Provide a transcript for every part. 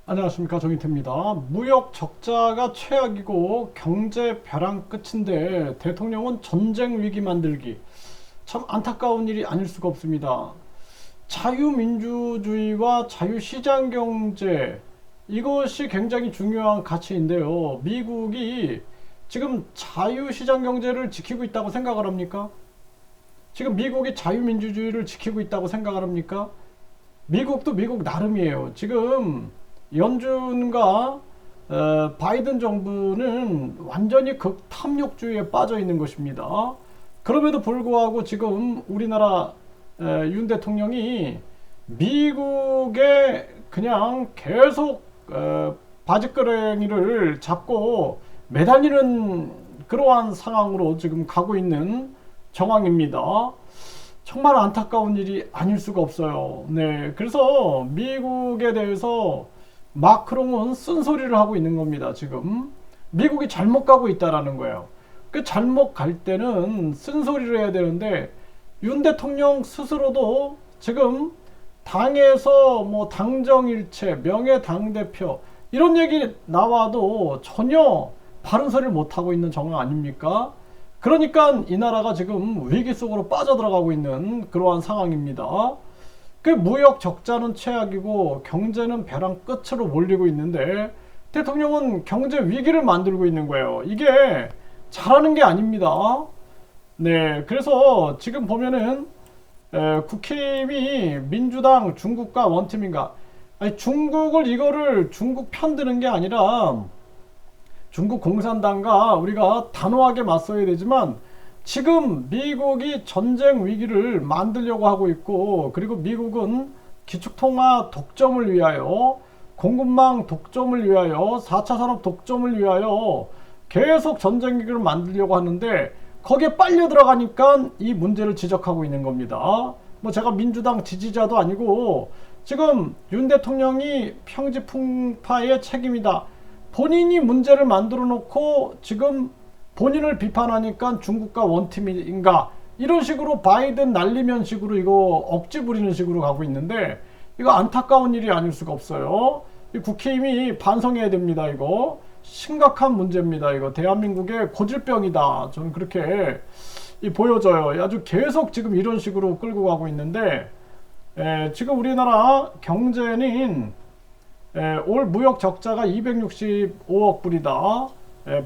안녕하십니까, 정인태입니다. 무역 적자가 최악이고 경제 벼랑 끝인데 대통령은 전쟁 위기 만들기. 참 안타까운 일이 아닐 수가 없습니다. 자유민주주의와 자유시장 경제, 이것이 굉장히 중요한 가치인데요. 미국이 지금 자유시장 경제를 지키고 있다고 생각을 합니까? 지금 미국이 자유민주주의를 지키고 있다고 생각을 합니까? 미국도 미국 나름이에요. 지금 연준과 바이든 정부는 완전히 극탐욕주의에 빠져 있는 것입니다. 그럼에도 불구하고 지금 우리나라 윤 대통령이 미국에 그냥 계속 바지끄레기를 잡고 매달리는 그러한 상황으로 지금 가고 있는 정황입니다. 정말 안타까운 일이 아닐 수가 없어요. 네, 그래서 미국에 대해서 마크롱은 쓴소리를 하고 있는 겁니다. 지금 미국이 잘못 가고 있다라는 거예요. 그 잘못 갈 때는 쓴소리를 해야 되는데 윤 대통령 스스로도 지금 당에서 뭐 당정일체, 명예 당대표 이런 얘기 나와도 전혀 바른 소리를 못 하고 있는 정황 아닙니까? 그러니까 이 나라가 지금 위기 속으로 빠져들어가고 있는 그러한 상황입니다. 그 무역 적자는 최악이고 경제는 벼랑 끝으로 몰리고 있는데 대통령은 경제 위기를 만들고 있는 거예요. 이게 잘하는 게 아닙니다. 네, 그래서 지금 보면은 국힘이 민주당 중국과 원팀인가? 아니, 중국을 이거를 중국 편드는 게 아니라 중국 공산당과 우리가 단호하게 맞서야 되지만 지금 미국이 전쟁 위기를 만들려고 하고 있고, 그리고 미국은 기축통화 독점을 위하여, 공급망 독점을 위하여, 4차 산업 독점을 위하여 계속 전쟁 위기를 만들려고 하는데 거기에 빨려 들어가니까 이 문제를 지적하고 있는 겁니다. 뭐 제가 민주당 지지자도 아니고 지금 윤 대통령이 평지풍파의 책임이다. 본인이 문제를 만들어 놓고 지금 본인을 비판하니까 중국과 원팀인가 이런 식으로 바이든 날리면 식으로 이거 억지 부리는 식으로 가고 있는데 이거 안타까운 일이 아닐 수가 없어요. 이 국힘이 반성해야 됩니다. 이거 심각한 문제입니다. 이거 대한민국의 고질병이다. 저는 그렇게 보여져요. 아주 계속 지금 이런 식으로 끌고 가고 있는데 지금 우리나라 경제는 올 무역 적자가 265억 불이다.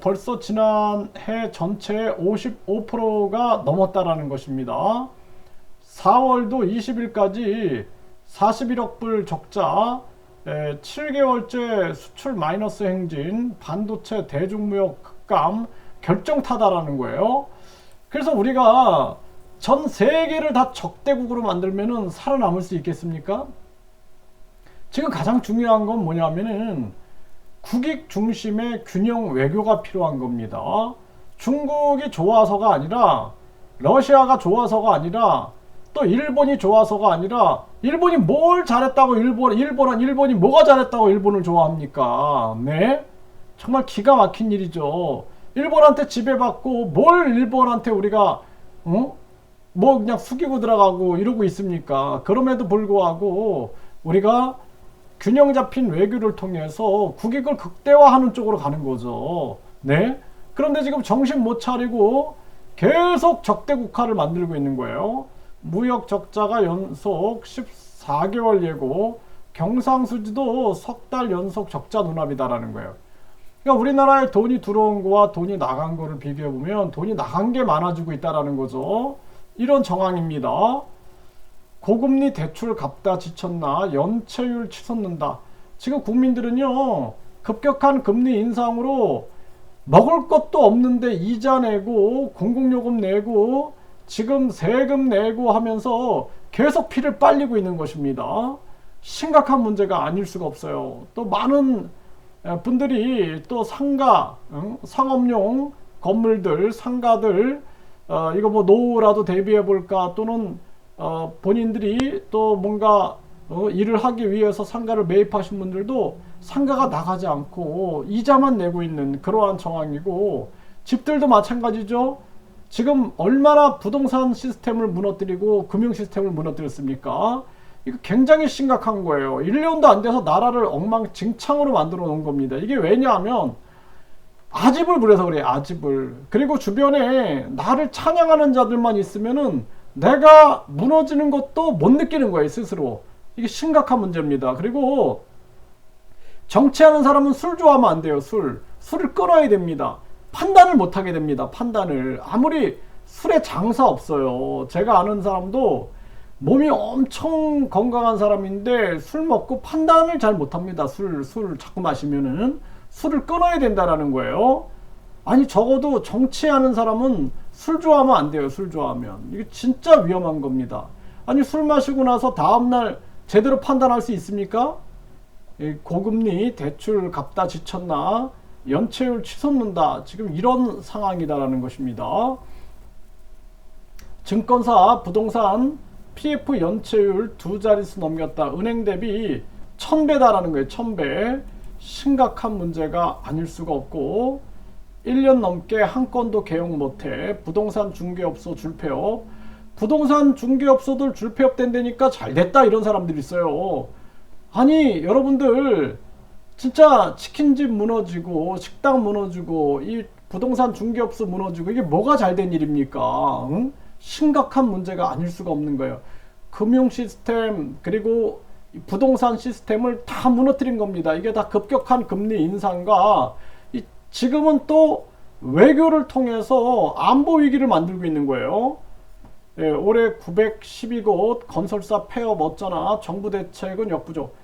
벌써 지난해 전체의 55%가 넘었다라는 것입니다. 4월도 20일까지 41억 불 적자, 7개월째 수출 마이너스 행진, 반도체 대중무역 급감, 결정타다라는 거예요. 그래서 우리가 전 세계를 다 적대국으로 만들면은 살아남을 수 있겠습니까? 지금 가장 중요한 건 뭐냐면은 국익 중심의 균형 외교가 필요한 겁니다. 중국이 좋아서가 아니라 러시아가 좋아서가 아니라 또 일본이 좋아서가 아니라 일본이 뭘 잘했다고 일본이 뭐가 잘했다고 일본을 좋아합니까? 네? 정말 기가 막힌 일이죠. 일본한테 지배받고 뭘 일본한테 우리가 뭐 그냥 숙이고 들어가고 이러고 있습니까? 그럼에도 불구하고 우리가 균형 잡힌 외교를 통해서 국익을 극대화하는 쪽으로 가는 거죠. 네? 그런데 지금 정신 못 차리고 계속 적대국화를 만들고 있는 거예요. 무역 적자가 연속 14개월 예고, 경상수지도 석 달 연속 적자 눈앞이다라는 거예요. 그러니까 우리나라에 돈이 들어온 거와 돈이 나간 거를 비교해 보면 돈이 나간 게 많아지고 있다라는 거죠. 이런 정황입니다. 고금리 대출 갚다 지쳤나 연체율 치솟는다. 지금 국민들은요 급격한 금리 인상으로 먹을 것도 없는데 이자 내고 공공요금 내고 지금 세금 내고 하면서 계속 피를 빨리고 있는 것입니다. 심각한 문제가 아닐 수가 없어요. 또 많은 분들이 또 상가, 상업용 건물들, 상가들 이거 뭐 노후라도 대비해 볼까 또는 본인들이 또 뭔가 일을 하기 위해서 상가를 매입하신 분들도 상가가 나가지 않고 이자만 내고 있는 그러한 정황이고, 집들도 마찬가지죠. 지금 얼마나 부동산 시스템을 무너뜨리고 금융 시스템을 무너뜨렸습니까? 이거 굉장히 심각한 거예요. 1년도 안 돼서 나라를 엉망진창으로 만들어 놓은 겁니다. 이게 왜냐하면 아집을 부려서 그래요. 아집을. 그리고 주변에 나를 찬양하는 자들만 있으면은 내가 무너지는 것도 못 느끼는 거예요. 스스로. 이게 심각한 문제입니다. 그리고 정치하는 사람은 술 좋아하면 안 돼요. 술을 끊어야 됩니다. 판단을 못 하게 됩니다. 판단을. 아무리 술에 장사 없어요. 제가 아는 사람도 몸이 엄청 건강한 사람인데 술 먹고 판단을 잘 못합니다. 술 자꾸 마시면은 술을 끊어야 된다라는 거예요. 아니 적어도 정치하는 사람은 술 좋아하면 안 돼요. 술 좋아하면. 이게 진짜 위험한 겁니다. 아니 술 마시고 나서 다음날 제대로 판단할 수 있습니까? 고금리 대출 갚다 지쳤나 연체율 치솟는다. 지금 이런 상황이다라는 것입니다. 증권사 부동산 PF 연체율 2자릿수 넘겼다. 은행 대비 1000배다라는 거예요. 1000배. 심각한 문제가 아닐 수가 없고 1년 넘게 한 건도 개용 못해. 부동산 중개업소 줄폐업. 부동산 중개업소들 줄폐업 된다니까 잘됐다 이런 사람들이 있어요. 아니 여러분들 진짜 치킨집 무너지고 식당 무너지고 이 부동산 중개업소 무너지고 이게 뭐가 잘된 일입니까? 응? 심각한 문제가 아닐 수가 없는 거예요. 금융 시스템 그리고 부동산 시스템을 다 무너뜨린 겁니다. 이게 다 급격한 금리 인상과 지금은 또 외교를 통해서 안보 위기를 만들고 있는 거예요. 예, 올해 912곳 건설사 폐업 어쩌나 정부 대책은 역부족.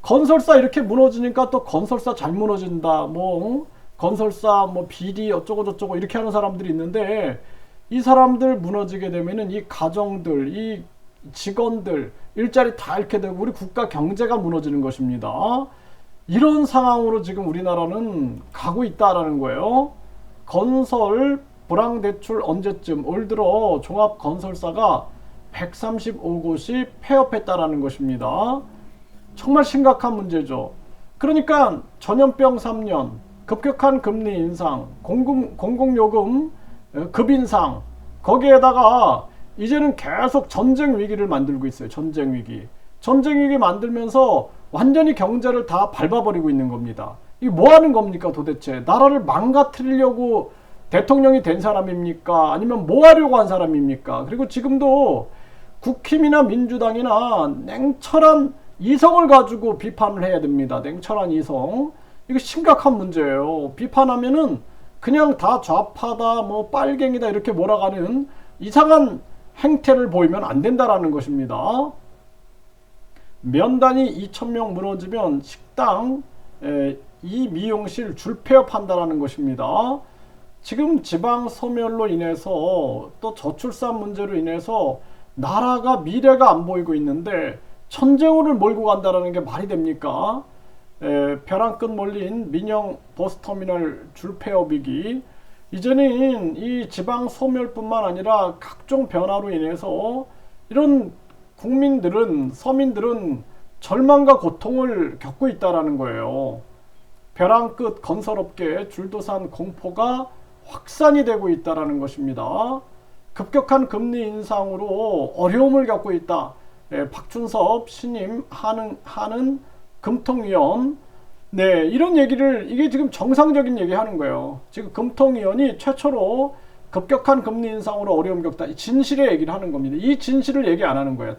건설사 이렇게 무너지니까 또 건설사 잘 무너진다. 뭐 건설사 뭐 비리 어쩌고 저쩌고 이렇게 하는 사람들이 있는데 이 사람들 무너지게 되면은 이 가정들, 이 직원들 일자리 다 잃게 되고 우리 국가 경제가 무너지는 것입니다. 이런 상황으로 지금 우리나라는 가고 있다라는 거예요. 건설 불황대출 언제쯤? 올 들어 종합건설사가 135곳이 폐업했다라는 것입니다. 정말 심각한 문제죠. 그러니까 전염병 3년, 급격한 금리 인상, 공공요금 급인상, 거기에다가 이제는 계속 전쟁 위기를 만들고 있어요. 전쟁 위기. 전쟁 위기 만들면서 완전히 경제를 다 밟아버리고 있는 겁니다. 이게 뭐 하는 겁니까 도대체? 나라를 망가뜨리려고 대통령이 된 사람입니까? 아니면 뭐 하려고 한 사람입니까? 그리고 지금도 국힘이나 민주당이나 냉철한 이성을 가지고 비판을 해야 됩니다. 냉철한 이성. 이거 심각한 문제예요. 비판하면은 그냥 다 좌파다, 뭐 빨갱이다 이렇게 몰아가는 이상한 행태를 보이면 안 된다라는 것입니다. 면단이 2,000명 무너지면 식당, 이 미용실 줄폐업한다라는 것입니다. 지금 지방 소멸로 인해서 또 저출산 문제로 인해서 나라가 미래가 안 보이고 있는데 전쟁으로 몰고 간다는 게 말이 됩니까? 벼랑 끝 몰린 민영 버스터미널 줄폐업이기. 이제는 이 지방 소멸뿐만 아니라 각종 변화로 인해서 이런 국민들은 서민들은 절망과 고통을 겪고 있다라는 거예요. 벼랑 끝 건설업계 줄도산 공포가 확산이 되고 있다라는 것입니다. 급격한 금리 인상으로 어려움을 겪고 있다. 박준섭 신임 하는 금통위원, 네, 이런 얘기를, 이게 지금 정상적인 얘기 하는 거예요. 지금 금통위원이 최초로 급격한 금리 인상으로 어려움 겪다. 진실의 얘기를 하는 겁니다. 이 진실을 얘기 안 하는 거예요.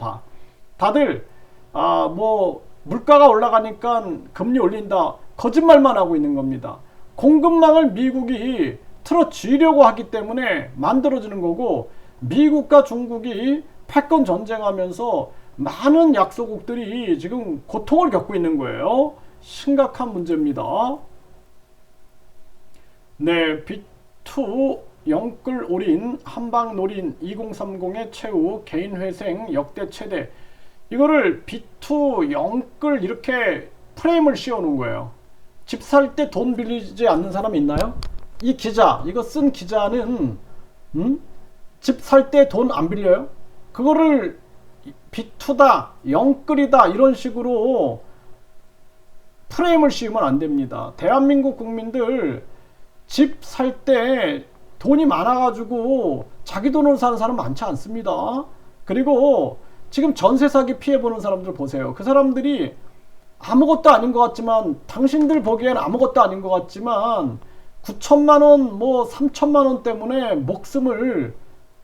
다들 뭐 물가가 올라가니까 금리 올린다. 거짓말만 하고 있는 겁니다. 공급망을 미국이 틀어쥐려고 하기 때문에 만들어지는 거고, 미국과 중국이 패권 전쟁하면서 많은 약소국들이 지금 고통을 겪고 있는 거예요. 심각한 문제입니다. 네, B2 영끌 올인 한방 노린 2030의 최후 개인 회생 역대 최대. 이거를 B2 영끌 이렇게 프레임을 씌워놓은 거예요. 집 살 때 돈 빌리지 않는 사람 있나요? 이 기자, 이거 쓴 기자는 집 살 때 돈 안 빌려요? 그거를 B2다, 영끌이다 이런 식으로 프레임을 씌우면 안 됩니다. 대한민국 국민들 집 살 때 돈이 많아가지고 자기 돈으로 사는 사람 많지 않습니다. 그리고 지금 전세 사기 피해 보는 사람들 보세요. 그 사람들이 아무것도 아닌 것 같지만, 당신들 보기엔 아무것도 아닌 것 같지만 9천만 원, 뭐 3천만 원 때문에 목숨을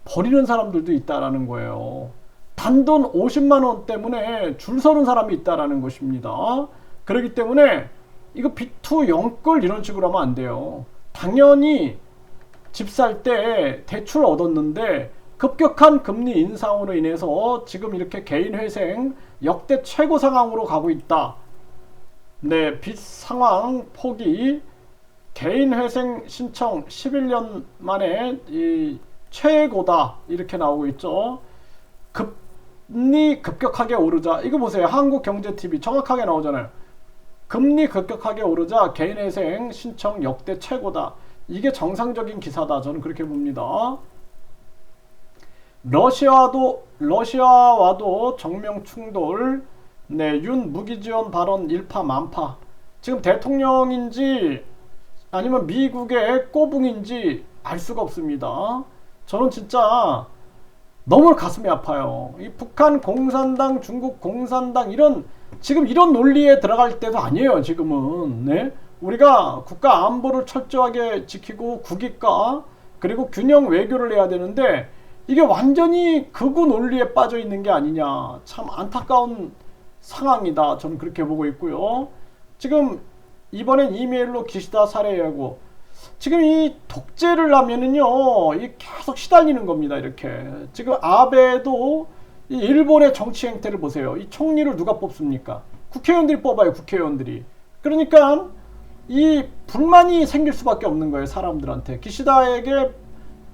버리는 사람들도 있다라는 거예요. 단돈 50만 원 때문에 줄 서는 사람이 있다라는 것입니다. 그렇기 때문에 이거 비투 영끌 이런 식으로 하면 안 돼요. 당연히 집 살 때 대출 얻었는데 급격한 금리 인상으로 인해서 지금 이렇게 개인 회생 역대 최고 상황으로 가고 있다. 네, 빚 상황 폭이 개인 회생 신청 11년 만에 이 최고다 이렇게 나오고 있죠. 금리 급격하게 오르자, 이거 보세요. 한국경제TV 정확하게 나오잖아요. 금리 급격하게 오르자 개인 회생 신청 역대 최고다. 이게 정상적인 기사다. 저는 그렇게 봅니다. 러시아와도 정면 충돌. 네, 윤 무기지원 발언 일파만파. 지금 대통령인지 아니면 미국의 꼬붕인지 알 수가 없습니다. 저는 진짜 너무 가슴이 아파요. 이 북한 공산당, 중국 공산당 지금 이런 논리에 들어갈 때도 아니에요. 지금은. 네? 우리가 국가 안보를 철저하게 지키고 국익과 그리고 균형 외교를 해야 되는데 이게 완전히 극우 논리에 빠져 있는 게 아니냐. 참 안타까운 상황이다. 저는 그렇게 보고 있고요. 지금 이번엔 이메일로 기시다 살해 예고. 지금 이 독재를 하면은요, 이 계속 시달리는 겁니다. 이렇게. 지금 아베도 이 일본의 정치 행태를 보세요. 이 총리를 누가 뽑습니까? 국회의원들이 뽑아요. 국회의원들이. 그러니까 이 불만이 생길 수밖에 없는 거예요. 사람들한테.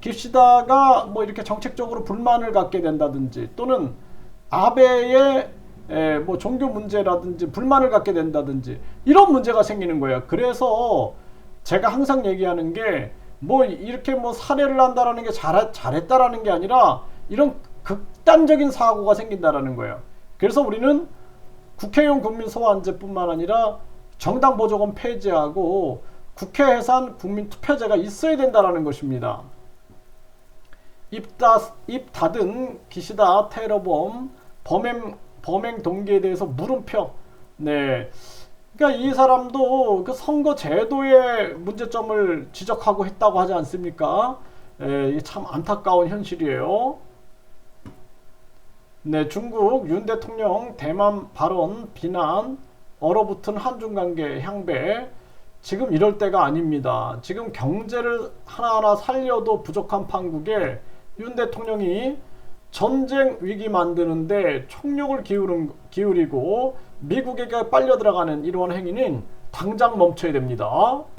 기시다가 뭐 이렇게 정책적으로 불만을 갖게 된다든지 또는 아베의 뭐 종교 문제라든지 불만을 갖게 된다든지 이런 문제가 생기는 거예요. 그래서 제가 항상 얘기하는 게 뭐 이렇게 뭐 살해를 한다라는 게 잘했다라는 게 아니라 이런 극단적인 사고가 생긴다라는 거예요. 그래서 우리는 국회의원 국민 소환제뿐만 아니라 정당 보조금 폐지하고 국회 해산 국민 투표제가 있어야 된다라는 것입니다. 입 닫은 기시다 테러범 범행 동기에 대해서 물음표. 네. 그러니까 이 사람도 그 선거 제도의 문제점을 지적하고 했다고 하지 않습니까? 이게 참 안타까운 현실이에요. 네, 중국 윤 대통령 대만 발언 비난, 얼어붙은 한중 관계 향배. 지금 이럴 때가 아닙니다. 지금 경제를 하나하나 살려도 부족한 판국에 윤 대통령이 전쟁 위기 만드는데 총력을 기울이고 미국에게 빨려 들어가는 이러한 행위는 당장 멈춰야 됩니다.